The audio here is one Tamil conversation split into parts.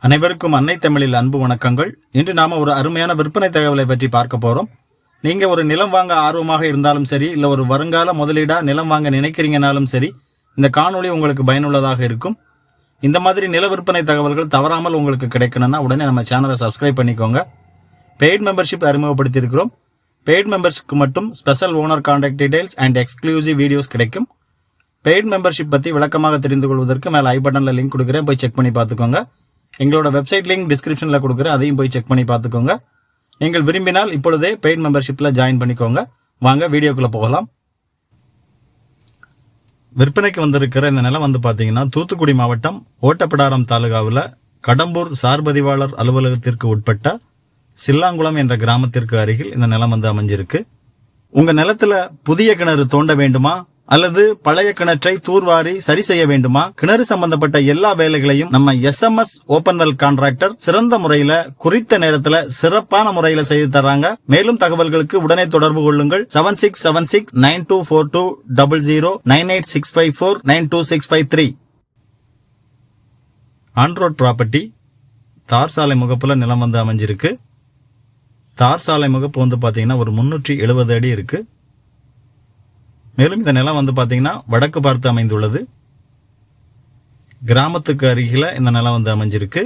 அனைவருக்கும் அன்னை தமிழில் அன்பு வணக்கங்கள். இன்று நாம ஒரு அருமையான விற்பனை தகவலை பற்றி பார்க்க போறோம். நீங்க ஒரு நிலம் வாங்க ஆர்வமாக இருந்தாலும் சரி, இல்ல ஒரு வருங்கால முதலீடா நிலம் வாங்க நினைக்கிறீங்கனாலும் சரி, இந்த காணொளி உங்களுக்கு பயனுள்ளதாக இருக்கும். இந்த மாதிரி நில விற்பனை தகவல்கள் தவறாமல் உங்களுக்கு கிடைக்கணும்னா உடனே நம்ம சேனலை சப்ஸ்கிரைப் பண்ணிக்கோங்க. பெய்ட் மெம்பர்ஷிப் அறிமுகப்படுத்தி இருக்கிறோம். பெய்ட் மெம்பர்ஸ்க்கு மட்டும் special owner contact details and exclusive videos கிடைக்கும். பெய்ட் மெம்பர்ஷிப் பத்தி விளக்கமாக தெரிந்து கொள்வதற்கு மேல ஐ பட்டன்ல லிங்க் கொடுக்குறேன், போய் செக் பண்ணி பார்த்துக்கோங்க. எங்களோட வெப்சைட் லிங்க் டிஸ்கிரிப்ஷனில் கொடுக்குறேன், அதையும் போய் செக் பண்ணி பார்த்துக்கோங்க. நீங்கள் விரும்பினால் இப்பொழுதே பெய்ட் மெம்பர்ஷிப்பில் ஜாயின் பண்ணிக்கோங்க. வாங்க வீடியோக்குள்ளே போகலாம். விற்பனைக்கு வந்திருக்கிற இந்த நிலம் பார்த்தீங்கன்னா தூத்துக்குடி மாவட்டம் ஓட்டப்பிடாரம் தாலுகாவில் கடம்பூர் சார்பதிவாளர் அலுவலகத்திற்கு உட்பட்ட சில்லாங்குளம் என்ற கிராமத்திற்கு அருகில் இந்த நிலம் அமைஞ்சிருக்கு. உங்க நிலத்துல புதிய கிணறு தோண்ட வேண்டுமா அல்லது பழைய கிணற்றை தூர்வாரி சரி செய்ய வேண்டுமா? கிணறு சம்பந்தப்பட்ட எல்லா வேலைகளையும் நம்ம SMS ஓபன் வெல் கான்ட்ராக்டர் சிறந்த முறையில குறித்த நேரத்துல சிறப்பான முறையில செய்து தர்றாங்க. மேலும் தகவல்களுக்கு உடனே தொடர்பு கொள்ளுங்கள். 7676924200 9865492653. ஆன்ரோட் ப்ராப்பர்ட்டி தார் சாலை முகப்புல நிலம் அமைஞ்சிருக்கு. தார் சாலை முகப்பு பாத்தீங்கன்னா ஒரு 370 அடி இருக்கு. மேலும் இந்த நிலம் பாத்தீங்கன்னா வடக்கு பார்த்து அமைந்துள்ளது. கிராமத்துக்கு அருகில இந்த நிலம் அமைஞ்சிருக்கு.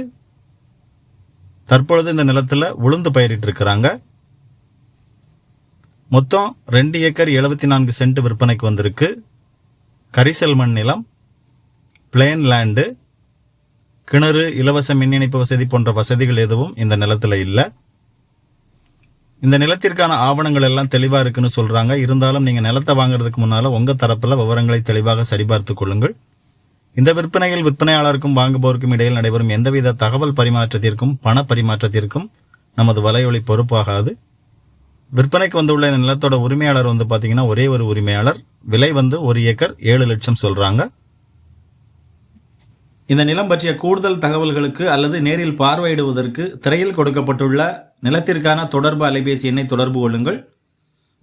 தற்பொழுது இந்த நிலத்துல உளுந்து பயிரிட்டு இருக்கிறாங்க. மொத்தம் 2 ஏக்கர் 74 சென்ட் விற்பனைக்கு வந்திருக்கு. கரிசல் மண் நிலம், பிளேன் லேண்டு, கிணறு, இலவச மின் இணைப்பு வசதி போன்ற வசதிகள் எதுவும் இந்த நிலத்துல இல்லை. இந்த நிலத்திற்கான ஆவணங்கள் எல்லாம் தெளிவா இருக்குன்னு சொல்றாங்க. இருந்தாலும் நீங்க நிலத்தை வாங்குறதுக்கு முன்னால உங்க தரப்புல விவரங்களை தெளிவாக சரிபார்த்துக் கொள்ளுங்கள். இந்த விற்பனையில் விற்பனையாளருக்கும் வாங்குபவருக்கும் இடையில் நடைபெறும் எந்தவித தகவல் பரிமாற்றத்திற்கும் பண பரிமாற்றத்திற்கும் நமது வலையொலி பொறுப்பாகாது. விற்பனைக்கு வந்துள்ள இந்த நிலத்தோட உரிமையாளர் பாத்தீங்கன்னா ஒரே ஒரு உரிமையாளர். விலை 1 ஏக்கர் 7 லட்சம் சொல்றாங்க. இந்த நிலம் பற்றிய கூடுதல் தகவல்களுக்கு அல்லது நேரில் பார்வையிடுவதற்கு திரையில் கொடுக்கப்பட்டுள்ள நிலத்திற்கான தொடர்பு அலைபேசி எண்ணை தொடர்பு கொள்ளுங்கள்.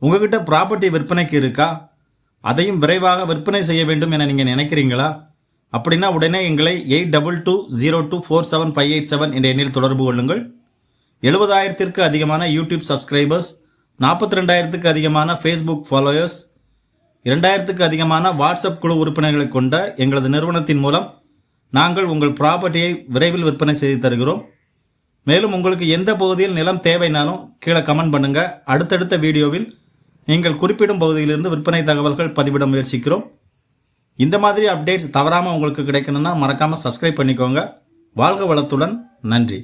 உங்ககிட்ட ப்ராப்பர்ட்டி விற்பனைக்கு இருக்கா? அதையும் விரைவாக விற்பனை செய்ய வேண்டும் என நீங்க நினைக்கிறீங்களா? அப்படின்னா உடனே எங்களை 8220247587 என்ற எண்ணில் தொடர்பு கொள்ளுங்கள். 70,000ற்கு அதிகமான யூடியூப் சப்ஸ்கிரைபர்ஸ், 42,000க்கு அதிகமான ஃபேஸ்புக் ஃபாலோயர்ஸ், 2,000க்கு அதிகமான வாட்ஸ்அப் குழு உறுப்பினர்களை கொண்ட எங்களது நிறுவனத்தின் மூலம் நாங்கள் உங்கள் ப்ராப்பர்ட்டியை விரைவில் விற்பனை செய்து தருகிறோம். மேலும் உங்களுக்கு எந்த பகுதியில் நிலம் தேவைனாலும் கீழே கமெண்ட் பண்ணுங்க. அடுத்தடுத்த வீடியோவில் நீங்கள் குறிப்பிடும் பகுதியிலிருந்து விற்பனை தகவல்கள் பதிவிட முயற்சிக்கிறோம். இந்த மாதிரி அப்டேட்ஸ் தவறாமல் உங்களுக்கு கிடைக்கணும்னா மறக்காமல் சப்ஸ்கிரைப் பண்ணிக்கோங்க. வாழ்க வளத்துடன். நன்றி.